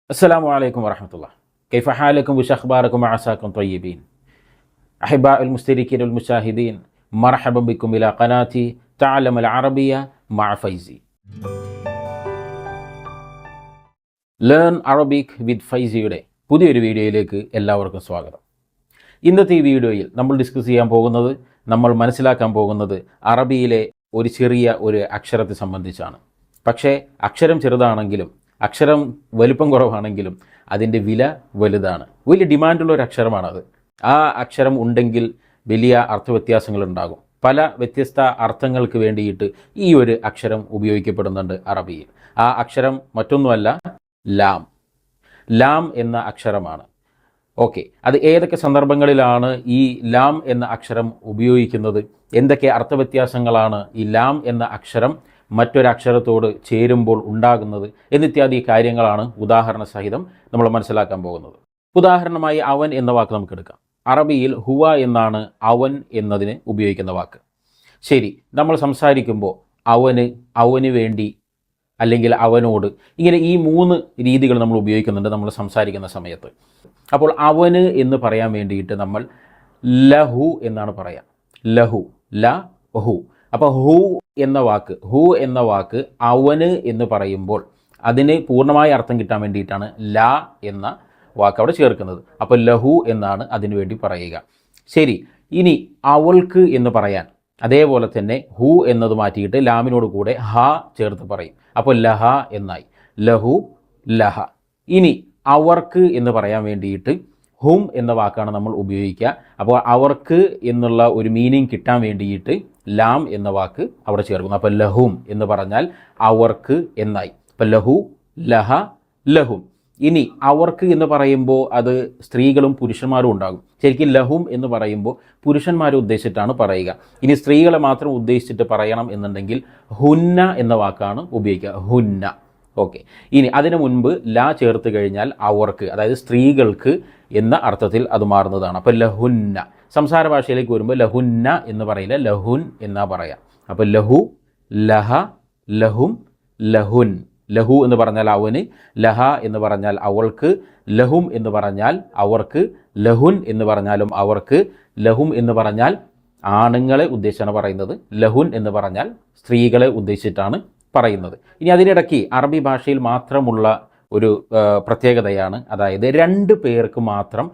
السلام عليكم ورحمة الله. كيف حالكم وش أخباركم وعساكم طيبين. أحباء المشتركين والمشاهدين، مرحبا بكم إلى قناتي تعلم العربية مع فൈസി. Learn Arabic വിത്ത് ഫൈസിയുടെ പുതിയൊരു വീഡിയോയിലേക്ക് എല്ലാവർക്കും സ്വാഗതം. ഇന്നത്തെ ഈ വീഡിയോയിൽ നമ്മൾ ഡിസ്കസ് ചെയ്യാൻ പോകുന്നത്, നമ്മൾ മനസ്സിലാക്കാൻ പോകുന്നത് അറബിയിലെ ഒരു ചെറിയ ഒരു അക്ഷരത്തെ സംബന്ധിച്ചാണ്. പക്ഷേ അക്ഷരം ചെറുതാണെങ്കിലും അക്ഷരം വലിപ്പം കുറവാണെങ്കിലും അതിൻ്റെ വില വലുതാണ്. വലിയ ഡിമാൻഡുള്ള ഒരു അക്ഷരമാണത്. ആ അക്ഷരം ഉണ്ടെങ്കിൽ വലിയ അർത്ഥവ്യത്യാസങ്ങളുണ്ടാകും. പല വ്യത്യസ്ത അർത്ഥങ്ങൾക്ക് വേണ്ടിയിട്ട് ഈ ഒരു അക്ഷരം ഉപയോഗിക്കപ്പെടുന്നുണ്ട് അറബിയിൽ. ആ അക്ഷരം മറ്റൊന്നുമല്ല, ലാം. ലാം എന്ന അക്ഷരമാണ്. ഓക്കെ, അത് ഏതൊക്കെ സന്ദർഭങ്ങളിലാണ് ഈ ലാം എന്ന അക്ഷരം ഉപയോഗിക്കുന്നത്, എന്തൊക്കെ അർത്ഥവ്യത്യാസങ്ങളാണ് ഈ ലാം എന്ന അക്ഷരം മറ്റൊരക്ഷരത്തോട് ചേരുമ്പോൾ ഉണ്ടാകുന്നത് എന്നിത്യാദി കാര്യങ്ങളാണ് ഉദാഹരണ സഹിതം നമ്മൾ മനസ്സിലാക്കാൻ പോകുന്നത്. ഉദാഹരണമായി അവൻ എന്ന വാക്ക് നമുക്ക് എടുക്കാം. അറബിയിൽ ഹുവ എന്നാണ് അവൻ എന്നതിന് ഉപയോഗിക്കുന്ന വാക്ക്. ശരി, നമ്മൾ സംസാരിക്കുമ്പോൾ അവന് വേണ്ടി അല്ലെങ്കിൽ അവനോട്, ഇങ്ങനെ ഈ മൂന്ന് രീതികൾ നമ്മൾ ഉപയോഗിക്കുന്നുണ്ട് നമ്മൾ സംസാരിക്കുന്ന സമയത്ത്. അപ്പോൾ അവന് എന്ന് പറയാൻ വേണ്ടിയിട്ട് നമ്മൾ ലഹു എന്നാണ് പറയാം. ലഹു, ല ഹു. അപ്പോൾ ഹു എന്ന വാക്ക് അവന് എന്ന് പറയുമ്പോൾ അതിന് പൂർണ്ണമായ അർത്ഥം കിട്ടാൻ വേണ്ടിയിട്ടാണ് ല എന്ന വാക്ക് അവിടെ ചേർക്കുന്നത്. അപ്പോൾ ലഹു എന്നാണ് അതിനു വേണ്ടി പറയുക. ശരി, ഇനി അവൾക്ക് എന്ന് പറയാൻ അതേപോലെ തന്നെ ഹു എന്നത് മാറ്റിയിട്ട് ലാമിനോട് കൂടെ ഹ ചേർത്ത് പറയും. അപ്പോൾ ലഹ എന്നായി. ലഹു, ലഹ. ഇനി അവർക്ക് എന്ന് പറയാൻ വേണ്ടിയിട്ട് ഹും എന്ന വാക്കാണ് നമ്മൾ ഉപയോഗിക്കുക. അപ്പോൾ അവർക്ക് എന്നുള്ള ഒരു മീനിങ് കിട്ടാൻ വേണ്ടിയിട്ട് ലാം എന്ന വാക്ക് അവിടെ ചേർക്കുന്നു. അപ്പോൾ ലഹും എന്ന് പറഞ്ഞാൽ അവർക്ക് എന്നായി. അപ്പോൾ ലഹു, ലഹ, ലഹും. ഇനി അവർക്ക് എന്ന് പറയുമ്പോൾ അത് സ്ത്രീകളും പുരുഷന്മാരും ഉണ്ടാകും. ശരിക്കും ലഹും എന്ന് പറയുമ്പോൾ പുരുഷന്മാരെ ഉദ്ദേശിച്ചിട്ടാണ് പറയുക. ഇനി സ്ത്രീകളെ മാത്രം ഉദ്ദേശിച്ചിട്ട് പറയണം എന്നുണ്ടെങ്കിൽ ഹുന്ന എന്ന വാക്കാണ് ഉപയോഗിക്കുക. ഹുന്ന. ഓക്കെ, ഇനി അതിനു മുൻപ് ല ചേർത്ത് കഴിഞ്ഞാൽ അവർക്ക്, അതായത് സ്ത്രീകൾക്ക് എന്ന അർത്ഥത്തിൽ അത് മാറുന്നതാണ്. അപ്പോൾ ലഹുന്ന. സംസാര ഭാഷയിലേക്ക് വരുമ്പോൾ ലഹുന്ന എന്ന് പറയില്ല, ലഹുൻ എന്നാ പറയാം. അപ്പോൾ ലഹു, ലഹ, ലഹും, ലഹുൻ. ലഹു എന്ന് പറഞ്ഞാൽ അവന്, ലഹ എന്ന് പറഞ്ഞാൽ അവൾക്ക്, ലഹും എന്ന് പറഞ്ഞാൽ അവർക്ക്, ലഹുൻ എന്ന് പറഞ്ഞാലും അവർക്ക്, ലഹും എന്ന് പറഞ്ഞാൽ ആണുങ്ങളെ ഉദ്ദേശിച്ചാണ് പറയുന്നത്, ലഹുൻ എന്ന് പറഞ്ഞാൽ സ്ത്രീകളെ ഉദ്ദേശിച്ചിട്ടാണ് പറയുന്നത്. ഇനി അതിനിടയ്ക്ക് അറബി ഭാഷയിൽ മാത്രമുള്ള ഒരു പ്രത്യേകതയാണ്, അതായത് രണ്ട് പേർക്ക് മാത്രം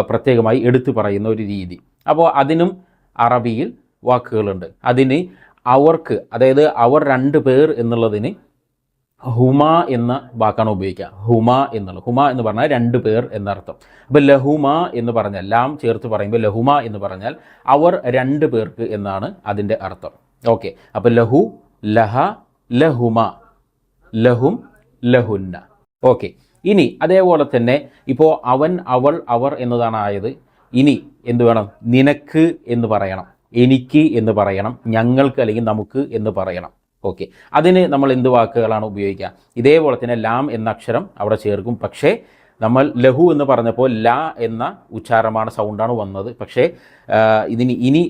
പ്രത്യേകമായി എടുത്തു പറയുന്ന ഒരു രീതി. അപ്പോൾ അതിനും അറബിയിൽ വാക്കുകളുണ്ട്. അതിന് അവർക്ക്, അതായത് അവർ രണ്ട് പേർ എന്നുള്ളതിന് ഹുമ എന്ന വാക്കാണ് ഉപയോഗിക്കുക. ഹുമ എന്നുള്ളത്, ഹുമ എന്ന് പറഞ്ഞാൽ രണ്ട് പേർ എന്നർത്ഥം. അപ്പോൾ ലഹുമ എന്ന് പറഞ്ഞാൽ, ലാം ചേർത്ത് പറയുമ്പോൾ ലഹുമ എന്ന് പറഞ്ഞാൽ അവർ രണ്ട് പേർക്ക് എന്നാണ് അതിൻ്റെ അർത്ഥം. ഓക്കെ, അപ്പോൾ ലഹു, ലഹ, ലഹുമ, ലഹും, ലഹുന്ന. ഓക്കെ, ഇനി അതേപോലെ തന്നെ ഇപ്പോൾ അവൻ, അവൾ, അവർ എന്നതാണ് ആയത്. ഇനി എന്ത് വേണം? നിനക്ക് എന്ന് പറയണം, എനിക്ക് എന്ന് പറയണം, ഞങ്ങൾക്ക് അല്ലെങ്കിൽ നമുക്ക് എന്ന് പറയണം. ഓക്കെ, അതിന് നമ്മൾ എന്ത് വാക്കുകളാണ് ഉപയോഗിക്കുക? ഇതേപോലെ തന്നെ ലാം എന്ന അക്ഷരം അവിടെ ചേർക്കും. പക്ഷേ നമ്മൾ ലഹു എന്ന് പറഞ്ഞപ്പോൾ ല എന്ന ഉച്ചാരമാണ്, സൗണ്ടാണ് വന്നത്. പക്ഷേ ഇതിന് ഇനി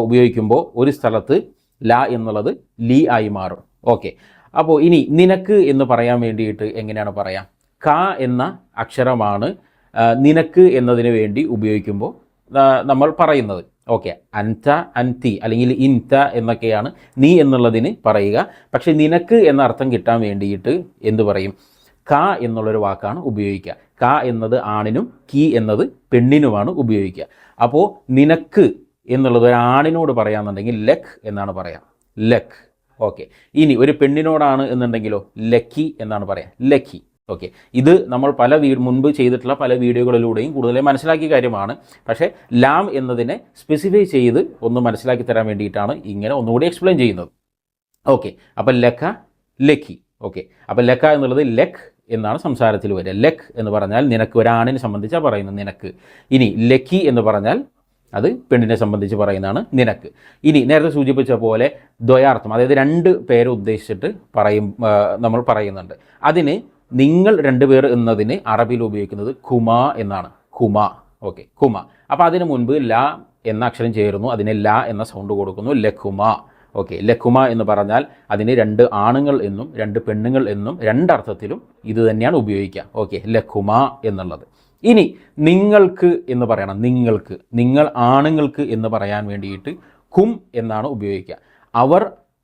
ഉപയോഗിക്കുമ്പോൾ ഒരു സ്ഥലത്ത് ല എന്നുള്ളത് ലി ആയി മാറും. ഓക്കെ, അപ്പോൾ ഇനി നിനക്ക് എന്ന് പറയാൻ വേണ്ടിയിട്ട് എങ്ങനെയാണ് പറയാം? ക എന്ന അക്ഷരമാണ് നിനക്ക് എന്നതിന് വേണ്ടി ഉപയോഗിക്കുമ്പോൾ നമ്മൾ പറയുന്നത്. ഓക്കെ, അൻത, അൻതി അല്ലെങ്കിൽ ഇൻത എന്നൊക്കെയാണ് നീ എന്നുള്ളതിന് പറയുക. പക്ഷേ നിനക്ക് എന്ന അർത്ഥം കിട്ടാൻ വേണ്ടിയിട്ട് എന്ത് പറയും? ക എന്നുള്ളൊരു വാക്കാണ് ഉപയോഗിക്കുക. ക എന്നത് ആണിനും കി എന്നത് പെണ്ണിനുമാണ് ഉപയോഗിക്കുക. അപ്പോൾ നിനക്ക് എന്നുള്ളത് ഒരു ആണിനോട് പറയാമെന്നുണ്ടെങ്കിൽ ലഖ് എന്നാണ് പറയാം, ലഖ്. ഓക്കെ, ഇനി ഒരു പെണ്ണിനോടാണ് എന്നുണ്ടെങ്കിലോ ലക്കി എന്നാണ് പറയാം, ലക്കി. ഓക്കെ, ഇത് നമ്മൾ മുൻപ് ചെയ്തിട്ടുള്ള പല വീഡിയോകളിലൂടെയും കൂടുതലായി മനസ്സിലാക്കിയ കാര്യമാണ്. പക്ഷേ ലാം എന്നതിനെ സ്പെസിഫൈ ചെയ്ത് ഒന്ന് മനസ്സിലാക്കി തരാൻ വേണ്ടിയിട്ടാണ് ഇങ്ങനെ ഒന്നുകൂടി എക്സ്പ്ലെയിൻ ചെയ്യുന്നത്. ഓക്കെ, അപ്പോൾ ലഖ, ലക്കി. ഓക്കെ, അപ്പോൾ ലഖ എന്നുള്ളത് ലഖ് എന്നാണ് സംസാരത്തിൽ വരിക. ലഖ് എന്ന് പറഞ്ഞാൽ നിനക്ക്, ഒരാണിനെ സംബന്ധിച്ചാണ് പറയുന്നത് നിനക്ക്. ഇനി ലക്കി എന്ന് പറഞ്ഞാൽ അത് പെണ്ണിനെ സംബന്ധിച്ച് പറയുന്നതാണ് നിനക്ക്. ഇനി നേരത്തെ സൂചിപ്പിച്ച പോലെ ദ്വയാർത്ഥം, അതായത് രണ്ട് പേരെ ഉദ്ദേശിച്ചിട്ട് നമ്മൾ പറയുന്നുണ്ട്. അതിന് നിങ്ങൾ രണ്ടുപേർ എന്നതിന് അറബിയിൽ ഉപയോഗിക്കുന്നത് കുമ എന്നാണ്. കുമ. ഓക്കെ, കുമ. അപ്പോൾ അതിന് മുൻപ് ല എന്ന അക്ഷരം ചേരുന്നു, അതിന് ല എന്ന സൗണ്ട് കൊടുക്കുന്നു, ലഖുമ. ഓക്കെ, ലക്കുമ എന്ന് പറഞ്ഞാൽ അതിന് 2 ആണുങ്ങൾ എന്നും 2 പെണ്ണുങ്ങൾ എന്നും 2 അർത്ഥത്തിലും ഇത് തന്നെയാണ് ഉപയോഗിക്കുക. ഓക്കെ, ലക്കുമ എന്നുള്ളത്. ഇനി നിങ്ങൾക്ക് എന്ന് പറയണം. നിങ്ങൾക്ക്, നിങ്ങൾ ആണുങ്ങൾക്ക് എന്ന് പറയാൻ വേണ്ടിയിട്ട് കും എന്നാണ് ഉപയോഗിക്കുക. അവർ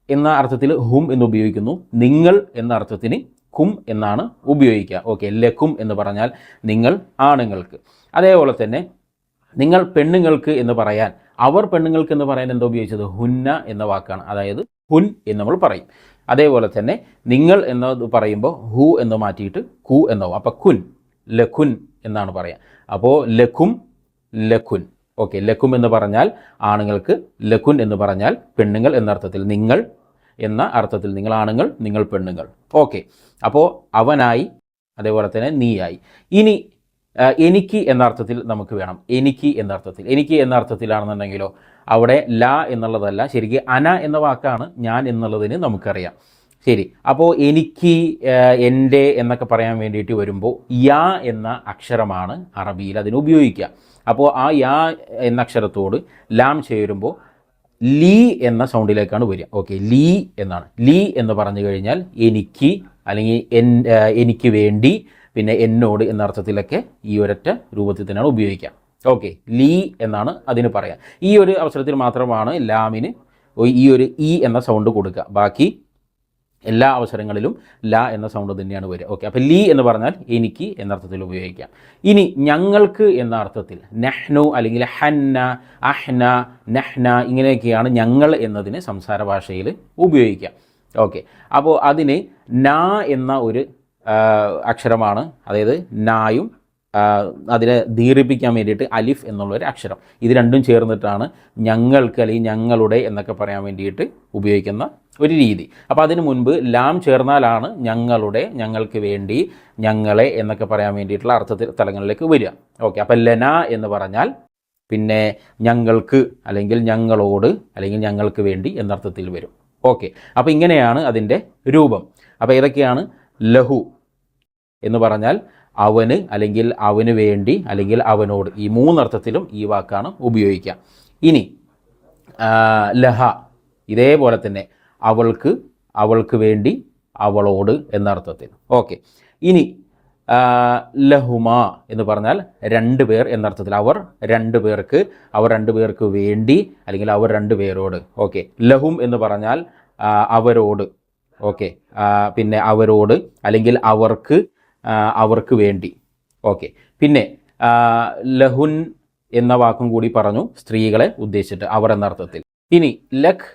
എന്ന അർത്ഥത്തിൽ ഹും എന്ന് ഉപയോഗിക്കുന്നു. നിങ്ങൾ എന്ന അർത്ഥത്തിന് കും എന്നാണ് ഉപയോഗിക്കുക. ഓക്കെ, ലക്കും എന്ന് പറഞ്ഞാൽ നിങ്ങൾ ആണുങ്ങൾക്ക്. അതേപോലെ തന്നെ നിങ്ങൾ പെണ്ണുങ്ങൾക്ക് എന്ന് പറയാൻ, അവർ പെണ്ണുങ്ങൾക്ക് എന്ന് പറയാൻ എന്താ ഉപയോഗിച്ചത്? ഹുന്ന എന്ന വാക്കാണ്. അതായത് ഹുൻ എന്ന് നമ്മൾ പറയും. അതേപോലെ തന്നെ നിങ്ങൾ എന്നത് പറയുമ്പോൾ ഹു എന്ന് മാറ്റിയിട്ട് കു എന്നാവും. അപ്പോൾ കുൻ, ലഖുൻ എന്നാണ് പറയുക. അപ്പോൾ ലഖും, ലഖുൻ. ഓക്കെ, ലഖും എന്ന് പറഞ്ഞാൽ ആണുങ്ങൾക്ക്, ലഖുൻ എന്ന് പറഞ്ഞാൽ പെണ്ണുങ്ങൾ എന്ന അർത്ഥത്തിൽ, നിങ്ങൾ എന്ന അർത്ഥത്തിൽ, നിങ്ങൾ ആണുങ്ങൾ, നിങ്ങൾ പെണ്ണുങ്ങൾ. ഓക്കെ, അപ്പോൾ അവനായി, അതേപോലെ തന്നെ നീയായി. ഇനി എനിക്ക് എന്ന അർത്ഥത്തിൽ നമുക്ക് വേണം. എനിക്ക് എന്ന അർത്ഥത്തിൽ, എനിക്ക് എന്ന അർത്ഥത്തിലാണെന്നുണ്ടെങ്കിലോ അവിടെ ല എന്നുള്ളതല്ല, ശരിക്കും അന എന്ന വാക്കാണ് ഞാൻ എന്നുള്ളതിന് നമുക്കറിയാം. ശരി, അപ്പോൾ എനിക്ക്, എൻ്റെ എന്നൊക്കെ പറയാൻ വേണ്ടിയിട്ട് വരുമ്പോൾ യാ എന്ന അക്ഷരമാണ് അറബിയിൽ അതിന് ഉപയോഗിക്കുക. അപ്പോൾ ആ യാ എന്ന അക്ഷരത്തോട് ലാം ചേരുമ്പോൾ ലീ എന്ന സൗണ്ടിലേക്കാണ് വരിക. ഓക്കെ, ലീ എന്നാണ്. ലീ എന്ന് പറഞ്ഞു കഴിഞ്ഞാൽ എനിക്ക്, അല്ലെങ്കിൽ എനിക്ക് വേണ്ടി, പിന്നെ എന്നോട് എന്ന അർത്ഥത്തിലൊക്കെ ഈ ഒരൊറ്റ രൂപത്തിൽ തന്നെയാണ് ഉപയോഗിക്കുക. ഓക്കെ, ലീ എന്നാണ് അതിന് പറയാം. ഈ ഒരു അവസരത്തിൽ മാത്രമാണ് ലാമിന് ഈ ഒരു ഇ എന്ന സൗണ്ട് കൊടുക്കുക. ബാക്കി എല്ലാ അവസരങ്ങളിലും ല എന്ന സൗണ്ട് തന്നെയാണ് വരിക. ഓക്കെ, അപ്പോൾ ലീ എന്ന് പറഞ്ഞാൽ എനിക്ക് എന്നർത്ഥത്തിൽ ഉപയോഗിക്കാം. ഇനി ഞങ്ങൾക്ക് എന്ന അർത്ഥത്തിൽ നഹ്നു അല്ലെങ്കിൽ ഹന്ന, അഹ്ന, നഹ്ന ഇങ്ങനെയൊക്കെയാണ് ഞങ്ങൾ എന്നതിന് സംസാര ഭാഷയിൽ ഉപയോഗിക്കുക. ഓക്കെ, അപ്പോൾ അതിന് ന എന്ന ഒരു അക്ഷരമാണ്, അതായത് നായും അതിനെ ദീർഘിപ്പിക്കാൻ വേണ്ടിയിട്ട് അലിഫ് എന്നുള്ളൊരു അക്ഷരം, ഇത് രണ്ടും ചേർന്നിട്ടാണ് ഞങ്ങൾക്ക് അല്ലെങ്കിൽ ഞങ്ങളുടെ എന്നൊക്കെ പറയാൻ വേണ്ടിയിട്ട് ഉപയോഗിക്കുന്ന ഒരു രീതി. അപ്പോൾ അതിന് മുൻപ് ലാം ചേർന്നാലാണ് ഞങ്ങളുടെ, ഞങ്ങൾക്ക് വേണ്ടി, ഞങ്ങളെ എന്നൊക്കെ പറയാൻ വേണ്ടിയിട്ടുള്ള അർത്ഥത്തിൽ തലങ്ങളിലേക്ക് വരിക. ഓക്കെ, അപ്പോൾ ലന എന്ന് പറഞ്ഞാൽ പിന്നെ ഞങ്ങൾക്ക് അല്ലെങ്കിൽ ഞങ്ങളോട് അല്ലെങ്കിൽ ഞങ്ങൾക്ക് വേണ്ടി എന്നർത്ഥത്തിൽ വരും. ഓക്കെ, അപ്പോൾ ഇങ്ങനെയാണ് അതിൻ്റെ രൂപം. അപ്പോൾ ഏതൊക്കെയാണ്? ലഹു എന്ന് പറഞ്ഞാൽ അവന് അല്ലെങ്കിൽ അവന് വേണ്ടി അല്ലെങ്കിൽ അവനോട്, ഈ 3 അർത്ഥത്തിലും ഈ വാക്കാണ് ഉപയോഗിക്കുക. ഇനി ലഹ ഇതേപോലെ തന്നെ അവൾക്ക്, അവൾക്ക് വേണ്ടി, അവളോട് എന്ന അർത്ഥത്തിൽ. ഓക്കെ, ഇനി ലഹുമ എന്ന് പറഞ്ഞാൽ 2 പേർ എന്നർത്ഥത്തിൽ, അവർ 2 പേർക്ക്, അവർ 2 പേർക്ക് വേണ്ടി അല്ലെങ്കിൽ അവർ 2 പേരോട്. ഓക്കെ, ലഹും എന്ന് പറഞ്ഞാൽ അവരോട്. ഓക്കെ, പിന്നെ അവരോട് അല്ലെങ്കിൽ അവർക്ക്, അവർക്ക് വേണ്ടി. ഓക്കെ, പിന്നെ ലഹുൻ എന്ന വാക്കും കൂടി പറഞ്ഞു, സ്ത്രീകളെ ഉദ്ദേശിച്ചിട്ട്, അവർ എന്ന അർത്ഥത്തിൽ. ഇനി ലഖ്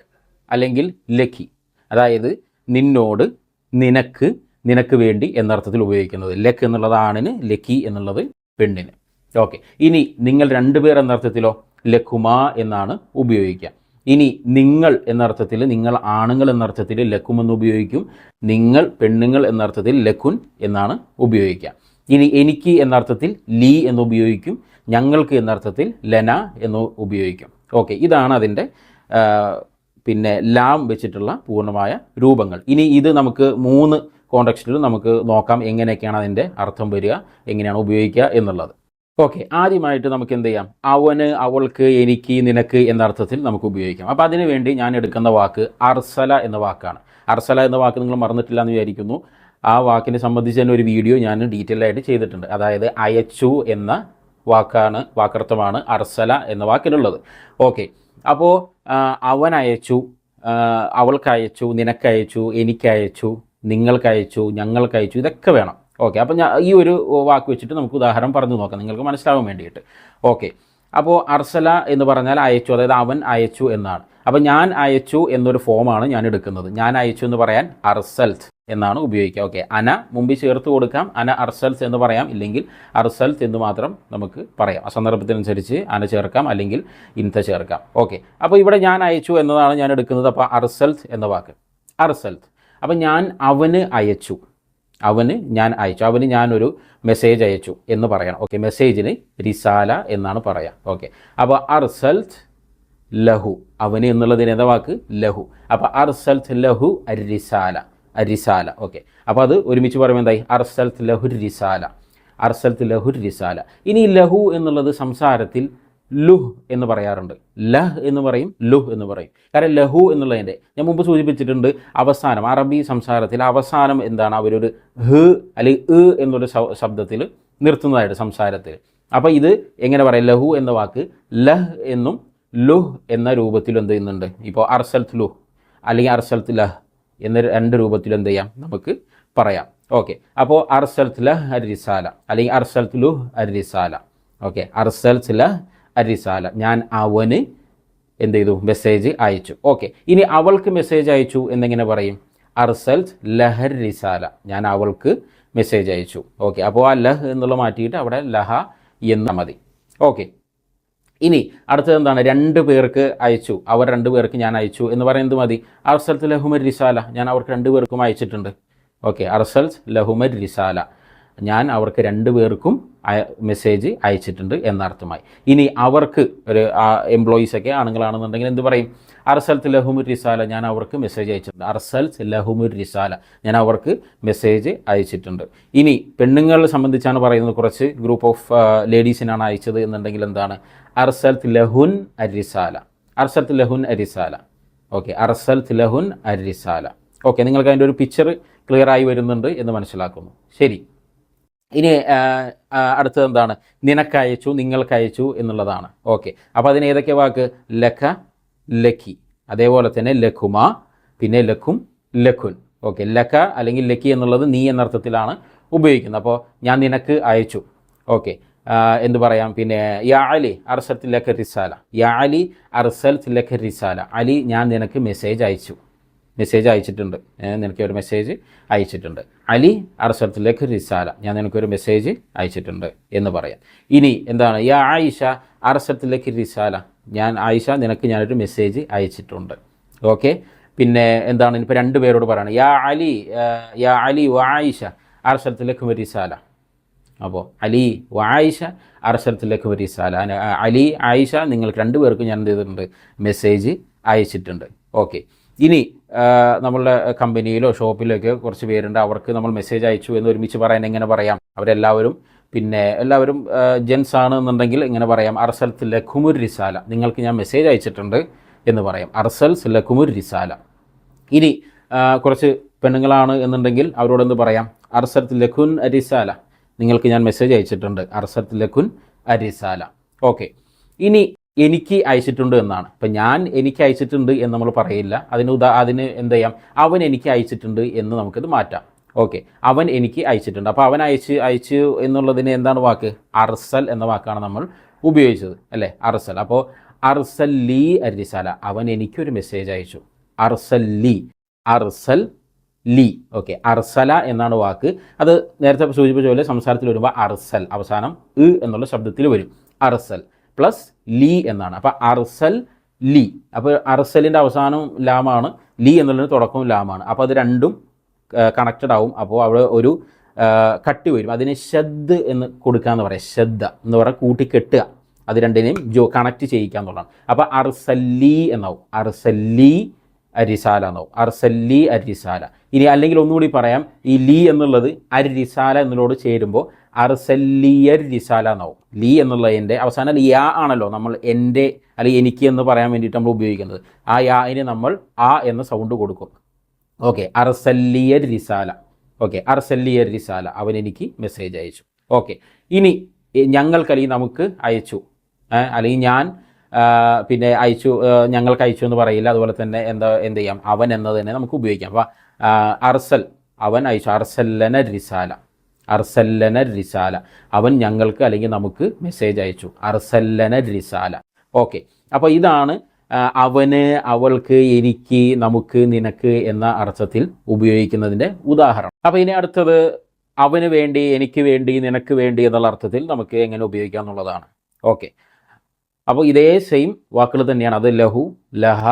അല്ലെങ്കിൽ ലഖി, അതായത് നിന്നോട്, നിനക്ക്, നിനക്ക് വേണ്ടി എന്നർത്ഥത്തിൽ ഉപയോഗിക്കുന്നത്. ലഖ് എന്നുള്ളത് ആണിന്, ലഖി എന്നുള്ളത് പെണ്ണിന്. ഓക്കെ, ഇനി നിങ്ങൾ 2 പേർ എന്നർത്ഥത്തിലോ ലഖുമാ എന്നാണ് ഉപയോഗിക്കുക. ഇനി നിങ്ങൾ എന്നർത്ഥത്തിൽ, നിങ്ങൾ ആണുങ്ങൾ എന്നർത്ഥത്തിൽ ലഖും എന്ന് ഉപയോഗിക്കും. നിങ്ങൾ പെണ്ണുങ്ങൾ എന്നർത്ഥത്തിൽ ലഖുൻ എന്നാണ് ഉപയോഗിക്കുക. ഇനി എനിക്ക് എന്നർത്ഥത്തിൽ ലീ എന്ന് ഉപയോഗിക്കും. ഞങ്ങൾക്ക് എന്നർത്ഥത്തിൽ ലന എന്ന് ഉപയോഗിക്കും. ഓക്കെ, ഇതാണ് അതിൻ്റെ പിന്നെ ലാം വെച്ചിട്ടുള്ള പൂർണ്ണമായ രൂപങ്ങൾ. ഇനി ഇത് നമുക്ക് 3 കോണ്ടെക്സ്റ്റിലും നമുക്ക് നോക്കാം എങ്ങനെയൊക്കെയാണ് അതിൻ്റെ അർത്ഥം വരിക, എങ്ങനെയാണ് ഉപയോഗിക്കുക എന്നുള്ളത്. ഓക്കെ, ആദ്യമായിട്ട് നമുക്ക് എന്ത് ചെയ്യാം? അവന്, അവൾക്ക്, എനിക്ക്, നിനക്ക് എന്ന അർത്ഥത്തിൽ നമുക്ക് ഉപയോഗിക്കാം. അപ്പോൾ അതിനു വേണ്ടി ഞാൻ എടുക്കുന്ന വാക്ക് അർസല എന്ന വാക്കാണ്. അർസല എന്ന വാക്ക് നിങ്ങൾ മറന്നിട്ടില്ല എന്ന് വിചാരിക്കുന്നു. ആ വാക്കിനെ സംബന്ധിച്ച് തന്നെ ഒരു വീഡിയോ ഞാൻ ഡീറ്റെയിൽ ആയിട്ട് ചെയ്തിട്ടുണ്ട്. അതായത് അയച്ചു എന്ന വാക്കാണ്, വാക്കർത്ഥമാണ് അർസല എന്ന വാക്കിനുള്ളത്. ഓക്കെ, അപ്പോൾ അവൻ അയച്ചു, അവൾക്കയച്ചു, നിനക്കയച്ചു, എനിക്കയച്ചു, നിങ്ങൾക്കയച്ചു, ഞങ്ങൾക്കയച്ചു, ഇതൊക്കെ വേണം. ഓക്കെ, അപ്പോൾ ഈ ഒരു വാക്ക് വെച്ചിട്ട് നമുക്ക് ഉദാഹരണം പറഞ്ഞു നോക്കാം നിങ്ങൾക്ക് മനസ്സിലാവാൻ വേണ്ടിയിട്ട്. ഓക്കെ, അപ്പോൾ അർസല എന്ന് പറഞ്ഞാൽ അയച്ചു, അതായത് അവൻ അയച്ചു എന്നാണ്. അപ്പോൾ ഞാൻ അയച്ചു എന്നൊരു ഫോമാണ് ഞാൻ എടുക്കുന്നത്. ഞാൻ അയച്ചു എന്ന് പറയാൻ അർസൽത്ത് എന്നാണ് ഉപയോഗിക്കുക. ഓക്കെ, അന മുമ്പിൽ ചേർത്ത് കൊടുക്കാം, അന അർസൽത്ത് എന്ന് പറയാം, ഇല്ലെങ്കിൽ അർസൽത്ത് എന്ന് മാത്രം നമുക്ക് പറയാം. ആ സന്ദർഭത്തിനനുസരിച്ച് അന ചേർക്കാം അല്ലെങ്കിൽ ഇൻത ചേർക്കാം. ഓക്കെ, അപ്പോൾ ഇവിടെ ഞാൻ അയച്ചു എന്നതാണ് ഞാൻ എടുക്കുന്നത്. അപ്പോൾ അർസൽത്ത് എന്ന വാക്ക്, അർസൽത്ത്. അപ്പോൾ ഞാൻ അവന് അയച്ചു, അവന് ഞാൻ അയച്ചു, അവന് ഞാനൊരു മെസ്സേജ് അയച്ചു എന്ന് പറയണം. ഓക്കെ, മെസ്സേജിന് റിസാല എന്നാണ് പറയാം. ഓക്കെ, അപ്പോൾ അർസൽത്ത് ലഹു, അവന് എന്നുള്ളതിന് ഏതാ വാക്ക്? ലഹു. അപ്പോൾ അർസൽത്ത് ലഹു അരിസാല, അരിസാല. ഓക്കെ, അപ്പോൾ അത് ഒരുമിച്ച് പറയുമ്പോൾ എന്തായി? അർസൽത്ത് ലഹുർ റിസാല, അർസൽത്ത് ലഹുർ റിസാല. ഇനി ലഹു എന്നുള്ളത് സംസാരത്തിൽ ലുഹ് എന്ന് പറയാറുണ്ട്. ലഹ് എന്ന് പറയും, ലുഹ് എന്ന് പറയും. കാരണം ലഹു എന്നുള്ളതിൻ്റെ ഞാൻ മുമ്പ് സൂചിപ്പിച്ചിട്ടുണ്ട്, അവസാനം അറബി സംസാരത്തിൽ അവസാനം എന്താണ് അവരൊരു ഹ് അല്ലെങ്കിൽ എന്നൊരു ശബ്ദത്തിൽ നിർത്തുന്നതായിട്ട് സംസാരത്തിൽ. അപ്പോൾ ഇത് എങ്ങനെ പറയാം, ലഹു എന്ന വാക്ക് ലഹ് എന്നും ലുഹ് എന്ന രൂപത്തിൽ എന്ത് ചെയ്യുന്നുണ്ട്. ഇപ്പോൾ അർസൽത്ത് ലുഹ് അല്ലെങ്കിൽ അർസൽത്ത് ലഹ് എന്ന രണ്ട് രൂപത്തിൽ എന്ത് ചെയ്യാം നമുക്ക് പറയാം. ഓക്കെ, അപ്പോൾ അർസൽത്ത് ലഹ് അർ റിസാല അല്ലെങ്കിൽ അർസൽത്ത് ലുഹ് അർ റിസാല. ഓക്കെ, അർസൽത്ത് ലഹ് അർ റിസാല, ഞാൻ അവന് എന്ത് ചെയ്തു, മെസ്സേജ് അയച്ചു. ഓക്കെ, ഇനി അവൾക്ക് മെസ്സേജ് അയച്ചു എന്നെങ്ങനെ പറയും, അർസൽത്ത് ലഹർ റിസാല, ഞാൻ അവൾക്ക് മെസ്സേജ് അയച്ചു. ഓക്കെ, അപ്പോൾ ആ ലഹ് എന്നുള്ള മാറ്റിയിട്ട് അവിടെ ലഹ എന്ന് മതി. ഓക്കെ, ഇനി അടുത്തത് എന്താണ്, രണ്ട് പേർക്ക് അയച്ചു, അവർ രണ്ട് പേർക്ക് ഞാൻ അയച്ചു എന്ന് പറയുന്നത് മതി. അർസൽത്ത് ലഹുമർ റിസാല, ഞാൻ അവർക്ക് രണ്ട് പേർക്കും അയച്ചിട്ടുണ്ട്. ഓക്കെ, അർസൽത്ത് ലഹുമർ റിസാല, ഞാൻ അവർക്ക് രണ്ട് പേർക്കും മെസ്സേജ് അയച്ചിട്ടുണ്ട് എന്നർത്ഥമായി. ഇനി അവർക്ക് ഒരു എംപ്ലോയീസൊക്കെ ആണുങ്ങളാണെന്നുണ്ടെങ്കിൽ എന്ത് പറയും, അർസൽത്ത് ലഹുമുർ റിസാല, ഞാൻ അവർക്ക് മെസ്സേജ് അയച്ചിട്ടുണ്ട്. അർസൽത്ത് ലഹുമുർ റിസാല, ഞാൻ അവർക്ക് മെസ്സേജ് അയച്ചിട്ടുണ്ട്. ഇനി പെണ്ണുങ്ങളെ സംബന്ധിച്ചാണ് പറയുന്നത്, കുറച്ച് ഗ്രൂപ്പ് ഓഫ് ലേഡീസിനാണ് അയച്ചത് എന്നുണ്ടെങ്കിൽ എന്താണ്, അർസൽത്ത് ലഹുൻ അർ റിസാല, അർസൽത്ത് ലഹുൻ അർ റിസാല. ഓക്കെ, അർസൽത്ത് ലഹുൻ അർ റിസാല. ഓക്കെ, നിങ്ങൾക്ക് അതിൻ്റെ ഒരു പിക്ചർ ക്ലിയർ ആയി വരുന്നുണ്ട് എന്ന് മനസ്സിലാക്കുന്നു. ശരി, ഇനി അടുത്തത് എന്താണ്, നിനക്കയച്ചു, നിങ്ങൾക്കയച്ചു എന്നുള്ളതാണ്. ഓക്കെ, അപ്പോൾ അതിന് ഏതൊക്കെ വാക്ക്, ലഖ, ലഖി, അതേപോലെ തന്നെ ലഖുമ, പിന്നെ ലഖും, ലഖുൻ. ഓക്കെ, ലഖ അല്ലെങ്കിൽ ലഖി എന്നുള്ളത് നീ എന്നർത്ഥത്തിലാണ് ഉപയോഗിക്കുന്നത്. അപ്പോൾ ഞാൻ നിനക്ക് അയച്ചു. ഓക്കെ, എന്ത് പറയാം, പിന്നെ യാ അലി അർസൽത്ത് ലഖ റിസാല, യാ അലി അർസൽത്ത് ലഖ റിസാല, അലി ഞാൻ നിനക്ക് മെസ്സേജ് അയച്ചു, മെസ്സേജ് അയച്ചിട്ടുണ്ട്, നിനക്കൊരു മെസ്സേജ് അയച്ചിട്ടുണ്ട്. അലി അർസൽത്ത് ലഖ റിസാല, ഞാൻ നിനക്കൊരു മെസ്സേജ് അയച്ചിട്ടുണ്ട് എന്ന് പറയാം. ഇനി എന്താണ്, യാ ആയിഷ അർസൽത്ത് ലഖ റിസാല, ഞാൻ ആയിഷ നിനക്ക് ഞാനൊരു മെസ്സേജ് അയച്ചിട്ടുണ്ട്. ഓക്കെ, പിന്നെ എന്താണ്, ഇപ്പോൾ രണ്ട് പേരോട് പറയണം, യാ അലി വ ആയിഷ അർസൽത്ത് ലഖും റിസാല. അപ്പോൾ അലി വ ആയിഷ അർസൽത്ത് ലഖും റിസാല, അലി ആയിഷ നിങ്ങൾക്ക് രണ്ട് പേർക്കും ഞാൻ എന്ത് ചെയ്തിട്ടുണ്ട്, മെസ്സേജ് അയച്ചിട്ടുണ്ട്. ഓക്കെ, ഇനി നമ്മളുടെ കമ്പനിയിലോ ഷോപ്പിലൊക്കെ കുറച്ച് പേരുണ്ട്, അവർക്ക് നമ്മൾ മെസ്സേജ് അയച്ചു എന്ന് ഒരുമിച്ച് പറയാൻ എങ്ങനെ പറയാം, അവരെല്ലാവരും പിന്നെ എല്ലാവരും ജെൻസ് ആണ് എന്നുണ്ടെങ്കിൽ എങ്ങനെ പറയാം, അർസൽത്ത് ലഖുമുർ റിസാല, നിങ്ങൾക്ക് ഞാൻ മെസ്സേജ് അയച്ചിട്ടുണ്ട് എന്ന് പറയാം, അർസൽത്ത് ലഖുമുർ റിസാല. ഇനി കുറച്ച് പെണ്ണുങ്ങളാണ് എന്നുണ്ടെങ്കിൽ അവരോടൊന്ന് പറയാം, അർസൽത്ത് ലഖുൻ അരിസാല, നിങ്ങൾക്ക് ഞാൻ മെസ്സേജ് അയച്ചിട്ടുണ്ട്, അർസൽത്ത് ലഖുൻ അരിസാല. ഓക്കെ, ഇനി എനിക്ക് അയച്ചിട്ടുണ്ട് എന്നാണ്. ഇപ്പം ഞാൻ എനിക്ക് അയച്ചിട്ടുണ്ട് എന്ന് നമ്മൾ പറയില്ല, അതിന് എന്ത് ചെയ്യാം, അവൻ എനിക്ക് അയച്ചിട്ടുണ്ട് എന്ന് നമുക്കിത് മാറ്റാം. ഓക്കെ, അവൻ എനിക്ക് അയച്ചിട്ടുണ്ട്. അപ്പോൾ അവൻ അയച്ചു എന്നുള്ളതിന് എന്താണ് വാക്ക്, അർസൽ എന്ന വാക്കാണ് നമ്മൾ ഉപയോഗിച്ചത് അല്ലേ, അർസൽ. അപ്പോൾ അർസൽ ലീ അർ റിസാല, അവൻ എനിക്കൊരു മെസ്സേജ് അയച്ചു. അർസൽ ലീ. ഓക്കെ, അർസല എന്നാണ് വാക്ക്. അത് നേരത്തെ സൂചിപ്പിച്ച പോലെ സംസാരത്തിൽ വരുമ്പോൾ അർസൽ അവസാനം എന്നുള്ള ശബ്ദത്തിൽ വരും. അർസൽ പ്ലസ് ലീ എന്നാണ്. അപ്പോൾ അർസൽ ലീ, അപ്പോൾ അർസലിൻ്റെ അവസാനവും ലാമാണ്, ലീ എന്നുള്ളതിന് തുടക്കവും ലാമാണ്. അപ്പോൾ അത് രണ്ടും കണക്റ്റഡ് ആവും. അപ്പോൾ അവിടെ ഒരു കട്ടി വരും, അതിന് ഷദ് എന്ന് കൊടുക്കാന്ന് പറയാം. ഷദ്ദ എന്ന് പറയാൻ കൂട്ടിക്കെട്ടുക, അത് രണ്ടിനെയും കണക്റ്റ് ചെയ്യിക്കുക എന്നുള്ളതാണ്. അപ്പോൾ അർസല്ലി എന്നാവും, അർസല്ലി അരിസാല എന്നാവും, അർസല്ലി അരിസാല. ഇനി അല്ലെങ്കിൽ ഒന്നുകൂടി പറയാം, ഈ ലീ എന്നുള്ളത് അരിസാല എന്നുള്ളതോട് ചേരുമ്പോൾ അർസല്ലിയർ റിസാല എന്നാവും. ലീ എന്നുള്ളതിൻ്റെ അവസാനം യാ ആണല്ലോ നമ്മൾ എൻ്റെ അല്ലെങ്കിൽ എനിക്ക് എന്ന് പറയാൻ വേണ്ടിയിട്ട് നമ്മൾ ഉപയോഗിക്കുന്നത്. ആ യാന് നമ്മൾ ആ എന്ന സൗണ്ട് കൊടുക്കും. ഓക്കെ, അർസല്ലിയർ റിസാല. ഓക്കെ, അർസല്ലിയർ റിസാല, അവൻ എനിക്ക് മെസ്സേജ് അയച്ചു. ഓക്കെ, ഇനി ഞങ്ങൾക്ക് അല്ലെങ്കിൽ നമുക്ക് അയച്ചു, അല്ലെങ്കിൽ ഞാൻ പിന്നെ അയച്ചു, ഞങ്ങൾക്ക് അയച്ചു എന്ന് പറയില്ല. അതുപോലെ തന്നെ എന്ത് ചെയ്യാം, അവൻ എന്നത് തന്നെ നമുക്ക് ഉപയോഗിക്കാം. അപ്പോൾ അർസൽ, അവൻ അയച്ചു, അർസല്ലന റിസാല, അർസല്ലന റിസാല, അവൻ ഞങ്ങൾക്ക് അല്ലെങ്കിൽ നമുക്ക് മെസ്സേജ് അയച്ചു, അർസല്ലന റിസാല. ഓക്കെ, അപ്പോൾ ഇതാണ് അവന്, അവൾക്ക്, എനിക്ക്, നമുക്ക്, നിനക്ക് എന്ന അർത്ഥത്തിൽ ഉപയോഗിക്കുന്നതിൻ്റെ ഉദാഹരണം. അപ്പോൾ ഇനി അടുത്തത് അവന് വേണ്ടി, എനിക്ക് വേണ്ടി, നിനക്ക് വേണ്ടി എന്നുള്ള അർത്ഥത്തിൽ നമുക്ക് എങ്ങനെ ഉപയോഗിക്കാം എന്നുള്ളതാണ്. ഓക്കെ, അപ്പോൾ ഇതേ സെയിം വാക്കുകൾ തന്നെയാണ്. അത് ലഹു, ലഹ,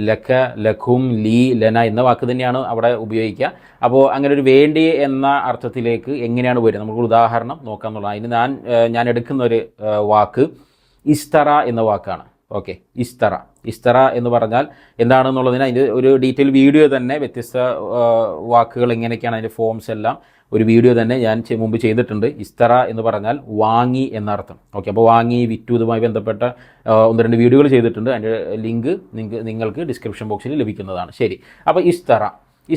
ലഖ, ലഖും, ലീ, ലന എന്ന വാക്ക് തന്നെയാണ് അവിടെ ഉപയോഗിക്കുക. അപ്പോൾ അങ്ങനെ ഒരു വേണ്ടി എന്ന അർത്ഥത്തിലേക്ക് എങ്ങനെയാണ് വരിക, നമുക്ക് ഉദാഹരണം നോക്കാം എന്നുള്ളത്. അതിന് ഞാൻ എടുക്കുന്ന ഒരു വാക്ക് ഇസ്തറ എന്ന വാക്കാണ്. ഓക്കെ, ഇസ്തറ എന്ന് പറഞ്ഞാൽ എന്താണെന്നുള്ളതിന് അതിൻ്റെ ഒരു ഡീറ്റെയിൽ വീഡിയോ തന്നെ, വ്യത്യസ്ത വാക്കുകൾ എങ്ങനെയൊക്കെയാണ് അതിൻ്റെ ഫോംസ് എല്ലാം ഒരു വീഡിയോ തന്നെ ഞാൻ മുമ്പ് ചെയ്തിട്ടുണ്ട്. ഇസ്തറ എന്ന് പറഞ്ഞാൽ വാങ്ങി എന്നർത്ഥം. ഓക്കെ, അപ്പോൾ വാങ്ങി, വിറ്റു, ഇതുമായി ബന്ധപ്പെട്ട 1-2 വീഡിയോകൾ ചെയ്തിട്ടുണ്ട്. അതിൻ്റെ ലിങ്ക് നിങ്ങൾക്ക് ഡിസ്ക്രിപ്ഷൻ ബോക്സിൽ ലഭിക്കുന്നതാണ്. ശരി, അപ്പോൾ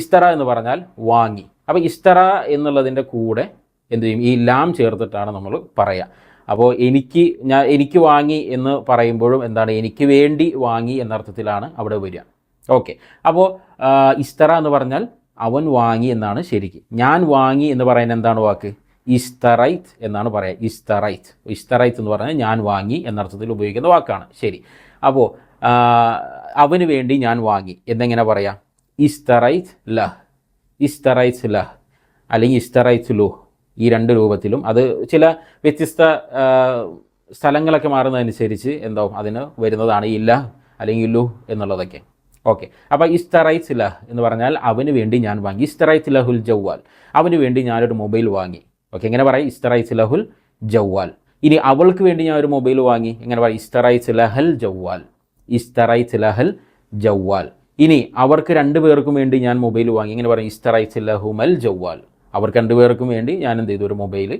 ഇസ്തറ എന്ന് പറഞ്ഞാൽ വാങ്ങി. അപ്പോൾ ഇസ്തറ എന്നുള്ളതിൻ്റെ കൂടെ എന്ത് ചെയ്യും? ഈ ലാം ചേർത്തിട്ടാണ് നമ്മൾ പറയുക. അപ്പോൾ എനിക്ക് വാങ്ങി എന്ന് പറയുമ്പോഴും എന്താണ്? എനിക്ക് വേണ്ടി വാങ്ങി എന്നർത്ഥത്തിലാണ് അവിടെ വരിക. ഓക്കെ, അപ്പോൾ ഇസ്തറ എന്ന് പറഞ്ഞാൽ അവൻ വാങ്ങി എന്നാണ് ശരിക്ക്. ഞാൻ വാങ്ങി എന്ന് പറയുന്നത് എന്താണ് വാക്ക്? ഇസ്തറൈത്ത് എന്നാണ് പറയുക. ഇസ്തറൈത്ത് എന്ന് പറഞ്ഞാൽ ഞാൻ വാങ്ങി എന്നർത്ഥത്തിൽ ഉപയോഗിക്കുന്ന വാക്കാണ്. ശരി, അപ്പോൾ അവന് വേണ്ടി ഞാൻ വാങ്ങി എന്നെങ്ങനെ പറയാം? ഇസ്തറൈത്ത് ലഹ് അല്ലെങ്കിൽ ഇസ്തറൈത്ത് ലുഹ്. ഈ 2 രൂപത്തിലും, അത് ചില വ്യത്യസ്ത സ്ഥലങ്ങളൊക്കെ മാറുന്നതനുസരിച്ച് എന്താവും അതിന് വരുന്നതാണ് ഈ ലഹ് അല്ലെങ്കിൽ ലുഹ് എന്നുള്ളതൊക്കെ. ഓക്കെ, അപ്പോൾ ഇസ്തറൈത്ത് ലഹ് എന്ന് പറഞ്ഞാൽ അവന് വേണ്ടി ഞാൻ വാങ്ങി. ഇസ്തറൈത്ത് ലഹുൽ ജവ്വാൽ, അവന് വേണ്ടി ഞാനൊരു മൊബൈൽ വാങ്ങി. ഓക്കെ, എങ്ങനെ പറയും? ഇസ്തറൈത്ത് ലഹുൽ ജവ്വാൽ. ഇനി അവൾക്ക് വേണ്ടി ഞാൻ ഒരു മൊബൈൽ വാങ്ങി, എങ്ങനെ പറയും? ഇസ്തറൈത്ത് ലഹൽ ജവ്വാൽ. ഇനി അവർക്ക് 2 പേർക്കും വേണ്ടി ഞാൻ മൊബൈൽ വാങ്ങി, എങ്ങനെ പറയും? ഇസ്തറൈത്ത് ലഹുമൽ ജവ്വാൽ. അവർക്ക് 2 പേർക്കും വേണ്ടി ഞാൻ എന്ത് ചെയ്തു? ഒരു മൊബൈൽ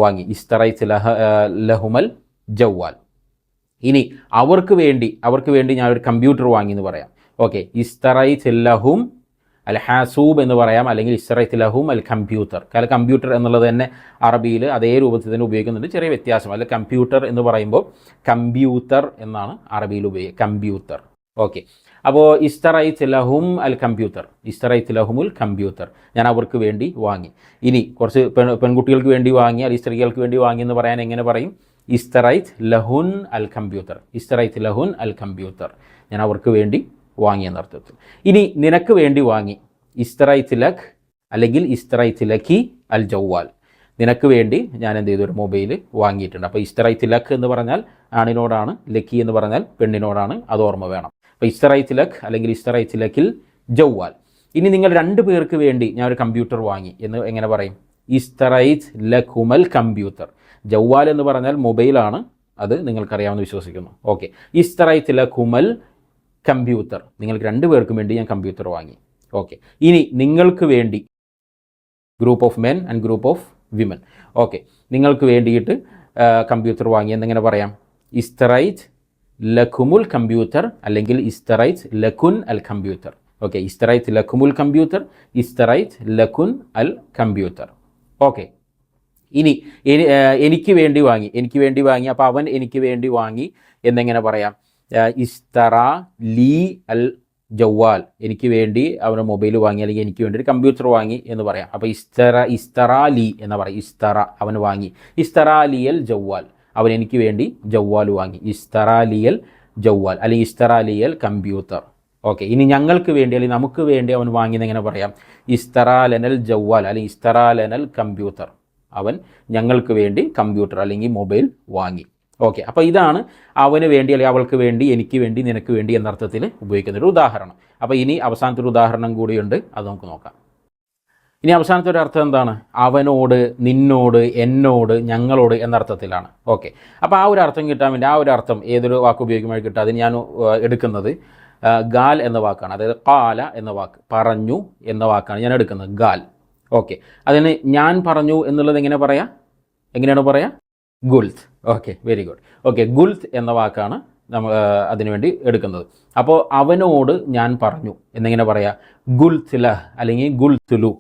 വാങ്ങി. ഇസ്തറൈത്ത് ലഹുമൽ ജവ്വാൽ. ഇനി അവർക്ക് വേണ്ടി ഞാൻ ഒരു കമ്പ്യൂട്ടർ വാങ്ങി എന്ന് പറയാം. ഓക്കെ, ഇസ്തറൈത്ത് ലഹും അൽ ഹാസൂബ് എന്ന് പറയാം, അല്ലെങ്കിൽ ഇസ്തറൈത്ത് ലഹും അൽ കമ്പ്യൂട്ടർ. കാരണം കമ്പ്യൂട്ടർ എന്നുള്ളത് തന്നെ അറബിയിൽ അതേ രൂപത്തിൽ തന്നെ ഉപയോഗിക്കുന്നുണ്ട്, ചെറിയ വ്യത്യാസം. അല്ല, കമ്പ്യൂട്ടർ എന്ന് പറയുമ്പോൾ കമ്പ്യൂട്ടർ എന്നാണ് അറബിയിൽ ഉപയോഗിക്കുക, കമ്പ്യൂട്ടർ. ഓക്കെ, അപ്പോൾ ഇസ്തറൈത്ത് ലഹും അൽ കമ്പ്യൂട്ടർ, ഇസ്തറൈത്ത് ലഹുമുൽ കമ്പ്യൂട്ടർ, ഞാൻ അവർക്ക് വേണ്ടി വാങ്ങി. ഇനി കുറച്ച് പെൺകുട്ടികൾക്ക് വേണ്ടി വാങ്ങി അല്ലെങ്കിൽ സ്ത്രീകൾക്ക് വേണ്ടി വാങ്ങി എന്ന് പറയാൻ എങ്ങനെ പറയും? ഇസ്തറൈത്ത് ലഹുൻ അൽ കമ്പ്യൂട്ടർ, ഞാൻ അവർക്ക് വേണ്ടി വാങ്ങി എന്നർത്ഥത്തിൽ. ഇനി നിനക്ക് വേണ്ടി വാങ്ങി, ഇസ്തറൈത്ത് ലഖ് അല്ലെങ്കിൽ ഇസ്തറൈത്ത് ലഖി അൽ ജവ്വാൽ. നിനക്ക് വേണ്ടി ഞാൻ എന്ത് ചെയ്തു? ഒരു മൊബൈൽ വാങ്ങിയിട്ടുണ്ട്. അപ്പോൾ ഇസ്തറൈത്ത് ലഖ് എന്ന് പറഞ്ഞാൽ ആണിനോടാണ്, ലഖി എന്ന് പറഞ്ഞാൽ പെണ്ണിനോടാണ്, അത് ഓർമ്മ വേണം. അപ്പോൾ ഇസ്തറൈത്ത് ലഖ് അല്ലെങ്കിൽ ഇസ്തറൈത്ത് ലഖിൽ ജവ്വാൽ. ഇനി നിങ്ങൾ 2 പേർക്ക് വേണ്ടി ഞാൻ ഒരു കമ്പ്യൂട്ടർ വാങ്ങി എന്ന് എങ്ങനെ പറയും? ഇസ്തറൈത്ത് ലഖുമൽ കമ്പ്യൂട്ടർ. ജവ്വാൽ എന്ന് പറഞ്ഞാൽ മൊബൈലാണ്, അത് നിങ്ങൾക്കറിയാമെന്ന് വിശ്വസിക്കുന്നു. ഓക്കെ, ഇസ്തറൈത്ത് ലഖുമൽ കമ്പ്യൂട്ടർ, നിങ്ങൾക്ക് 2 പേർക്കും വേണ്ടി ഞാൻ കമ്പ്യൂട്ടർ വാങ്ങി. ഓക്കെ, ഇനി നിങ്ങൾക്ക് വേണ്ടി, group of men and group of women. Okay, നിങ്ങൾക്ക് വേണ്ടിയിട്ട് കമ്പ്യൂട്ടർ വാങ്ങി എന്നെങ്ങനെ പറയാം? ഇസ്തറൈത്ത് ലഖുമുൽ കമ്പ്യൂട്ടർ അല്ലെങ്കിൽ ഇസ്തറൈത്ത് ലഖുൻ അൽ കമ്പ്യൂട്ടർ. ഓക്കെ, ഇസ്തറൈത്ത് ലഖുമുൽ കമ്പ്യൂട്ടർ, ഇസ്തറൈത്ത് ലഖുൻ അൽ കമ്പ്യൂട്ടർ. ഓക്കെ, ഇനി എനിക്ക് വേണ്ടി വാങ്ങി, അപ്പോൾ അവൻ എനിക്ക് വേണ്ടി വാങ്ങി എന്നെങ്ങനെ പറയാം? ഇസ്തറ ലീ അൽ ജവ്വാൽ, എനിക്ക് വേണ്ടി അവന് മൊബൈൽ വാങ്ങി അല്ലെങ്കിൽ എനിക്ക് വേണ്ടി ഒരു കമ്പ്യൂട്ടർ വാങ്ങി എന്ന് പറയാം. അപ്പോൾ ഇസ്തറ ലീ എന്ന് പറയും. ഇസ്തറ അവൻ വാങ്ങി, ഇസ്തറ ലിയൽ ജവ്വാൽ, അവൻ എനിക്ക് വേണ്ടി ജവ്വാൽ വാങ്ങി. ഇസ്തറ ലിയൽ ജവ്വാൽ അല്ലെങ്കിൽ ഇസ്തറ ലിയൽ കമ്പ്യൂട്ടർ. ഓക്കെ, ഇനി ഞങ്ങൾക്ക് വേണ്ടി അല്ലെങ്കിൽ നമുക്ക് വേണ്ടി അവൻ വാങ്ങിയെന്ന് എങ്ങനെ പറയാം? ഇസ്തറ ലനൽ ജവ്വാൽ അല്ലെങ്കിൽ ഇസ്തറ ലനൽ കമ്പ്യൂട്ടർ, അവൻ ഞങ്ങൾക്ക് വേണ്ടി കമ്പ്യൂട്ടർ അല്ലെങ്കിൽ മൊബൈൽ വാങ്ങി. ഓക്കെ, അപ്പോൾ ഇതാണ് അവന് വേണ്ടി അല്ലെങ്കിൽ അവൾക്ക് വേണ്ടി, എനിക്ക് വേണ്ടി, നിനക്ക് വേണ്ടി എന്നർത്ഥത്തിൽ ഉപയോഗിക്കുന്നൊരു ഉദാഹരണം. അപ്പോൾ ഇനി അവസാനത്തെ ഒരു ഉദാഹരണം കൂടിയുണ്ട്, അത് നമുക്ക് നോക്കാം. ഇനി അവസാനത്തെ ഒരു അർത്ഥം എന്താണ്? അവനോട്, നിന്നോട്, എന്നോട്, ഞങ്ങളോട് എന്നർത്ഥത്തിലാണ്. ഓക്കെ, അപ്പോൾ ആ ഒരു അർത്ഥം കിട്ടാൻ വേണ്ടി ആ ഒരു അർത്ഥം ഏതൊരു വാക്ക് ഉപയോഗിക്കുമ്പോൾ കിട്ടുക, അതിന് ഞാൻ എടുക്കുന്നത് ഗാൽ എന്ന വാക്കാണ്. അതായത് ഖാല എന്ന വാക്ക്, പറഞ്ഞു എന്ന വാക്കാണ് ഞാൻ എടുക്കുന്നത്, ഗാൽ. ഓക്കെ, അതിന് ഞാൻ പറഞ്ഞു എന്നുള്ളത് എങ്ങനെയാണ് പറയാ? ഗുൽത്ത്. Okay, very good. ഓക്കെ, ഗുൽത്ത് എന്ന വാക്കാണ് നമ്മൾ അതിനുവേണ്ടി എടുക്കുന്നത്. അപ്പോൾ അവനോട് ഞാൻ പറഞ്ഞു എന്നെങ്ങനെ പറയാം? ഗുൽത്ത് ലഹ് അല്ലെങ്കിൽ ഗുൽത്ത് ലു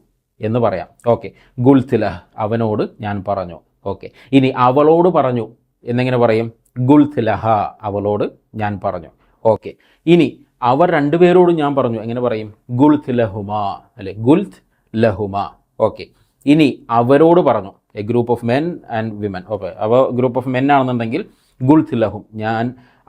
എന്ന് പറയാം. ഓക്കെ, ഗുൽത്ത് ലഹ്, അവനോട് ഞാൻ പറഞ്ഞു. ഓക്കെ, ഇനി അവളോട് പറഞ്ഞു എന്നെങ്ങനെ പറയും? ഗുൽത്ത് ലഹ, അവളോട് ഞാൻ പറഞ്ഞു. ഓക്കെ, ഇനി അവർ 2 പേരോടും ഞാൻ പറഞ്ഞു എങ്ങനെ പറയും? ഗുൽത്ത് ലഹുമ അല്ലെ, ഗുൽത്ത് ലഹുമ. ഓക്കെ, ഇനി അവരോട് പറഞ്ഞു, a group of men and women. Okay, അപ്പോൾ ഗ്രൂപ്പ് ഓഫ് മെൻ ആണെന്നുണ്ടെങ്കിൽ ഗുൽത്ത് ലഹും, ഞാൻ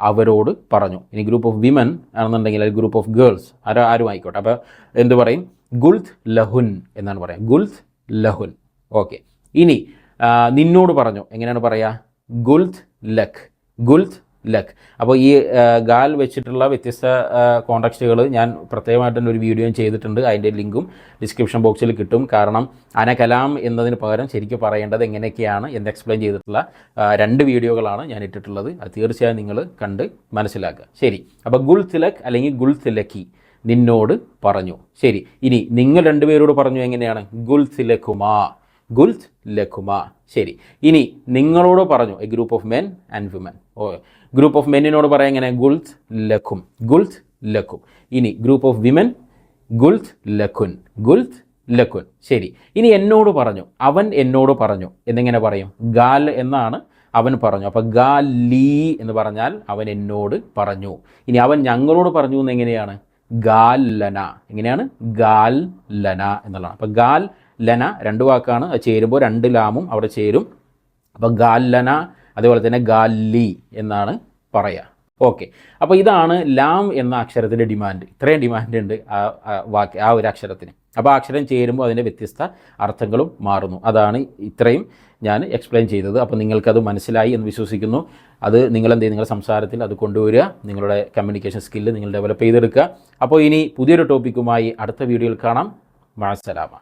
അവരോട് പറഞ്ഞു. ഇനി ഗ്രൂപ്പ് ഓഫ് വിമൻ ആണെന്നുണ്ടെങ്കിൽ അല്ലെങ്കിൽ ഗ്രൂപ്പ് ഓഫ് ഗേൾസ്, ആരും ആയിക്കോട്ടെ, അപ്പോൾ എന്ത് പറയും? ഗുൽത്ത് ലഹുൻ എന്നാണ് പറയാം, ഗുൽത്ത് ലഹുൻ. ഓക്കെ, ഇനി നിന്നോട് പറഞ്ഞു എങ്ങനെയാണ് പറയുക? ഗുൽത്ത് ലഖ്, ഗുൽത്ത് ലഖ്. അപ്പോൾ ഈ ഗാൽ വെച്ചിട്ടുള്ള വ്യത്യസ്ത കോണ്ടക്സ്റ്റുകൾ ഞാൻ പ്രത്യേകമായിട്ടുള്ള ഒരു വീഡിയോ ചെയ്തിട്ടുണ്ട്, അതിൻ്റെ ലിങ്കും ഡിസ്ക്രിപ്ഷൻ ബോക്സിൽ കിട്ടും. കാരണം അന കലാം എന്നതിന് പകരം ശരിക്കും പറയേണ്ടത് എങ്ങനെയൊക്കെയാണ് എന്ന് എക്സ്പ്ലെയിൻ ചെയ്തിട്ടുള്ള 2 വീഡിയോകളാണ് ഞാൻ ഇട്ടിട്ടുള്ളത്. അത് തീർച്ചയായും നിങ്ങൾ കണ്ട് മനസ്സിലാക്കുക. ശരി, അപ്പോൾ ഗുൽത്ത് ലഖ് അല്ലെങ്കിൽ ഗുൽത്ത് ലഖി, നിന്നോട് പറഞ്ഞു. ശരി, ഇനി നിങ്ങൾ രണ്ടുപേരോട് പറഞ്ഞു എങ്ങനെയാണ്? ഗുൽത്ത് ലഖുമാ, ഗുൽത്ത് ലഖുമാ. ശരി, ഇനി നിങ്ങളോട് പറഞ്ഞു, a group of men and women. Group of മെന്നിനോട് പറയാം എങ്ങനെ? ഗുൽത്ത് ലഖും, ഗുൽത്ത് ലഖും. ഇനി ഗ്രൂപ്പ് ഓഫ് വിമൻ, ഗുൽത്ത് ലഖുൻ, ഗുൽത്ത് ലഖുൻ. ശരി, ഇനി എന്നോട് പറഞ്ഞു, അവൻ എന്നോട് പറഞ്ഞു എന്നിങ്ങനെ പറയും? ഗാൽ എന്നാണ് അവൻ പറഞ്ഞു. അപ്പോൾ ഗാൽ ലീ എന്ന് പറഞ്ഞാൽ അവൻ എന്നോട് പറഞ്ഞു. ഇനി അവൻ ഞങ്ങളോട് പറഞ്ഞു എന്ന് എങ്ങനെയാണ്? ഗാൽ ലന. എങ്ങനെയാണ്? ഗാൽ ലന എന്നുള്ളതാണ്. അപ്പോൾ ഗാൽ ലന രണ്ട് വാക്കാണ്, അത് ചേരുമ്പോൾ രണ്ട് ലാമും അവിടെ ചേരും. അപ്പോൾ ഗാൽ ലന, അതേപോലെ തന്നെ ഗാൽ ലീ എന്നാണ് പറയുക. ഓക്കെ, അപ്പോൾ ഇതാണ് ലാം എന്ന അക്ഷരത്തിൻ്റെ ഡിമാൻഡ്. ഇത്രയും ഡിമാൻഡ് ഉണ്ട് ആ ഒരു അക്ഷരത്തിന്. അപ്പോൾ ആ അക്ഷരം ചേരുമ്പോൾ അതിൻ്റെ വ്യത്യസ്ത അർത്ഥങ്ങളും മാറുന്നു. അതാണ് ഇത്രയും ഞാൻ എക്സ്പ്ലെയിൻ ചെയ്തത്. അപ്പോൾ നിങ്ങൾക്കത് മനസ്സിലായി എന്ന് വിശ്വസിക്കുന്നു. അത് നിങ്ങളെന്ത് നിങ്ങളുടെ സംസാരത്തിൽ അത് കൊണ്ടുവരിക, നിങ്ങളുടെ കമ്മ്യൂണിക്കേഷൻ സ്കില്ല് നിങ്ങൾ ഡെവലപ്പ് ചെയ്തെടുക്കുക. അപ്പോൾ ഇനി പുതിയൊരു ടോപ്പിക്കുമായി അടുത്ത വീഡിയോയിൽ കാണാം. മഅസ്സലാമ.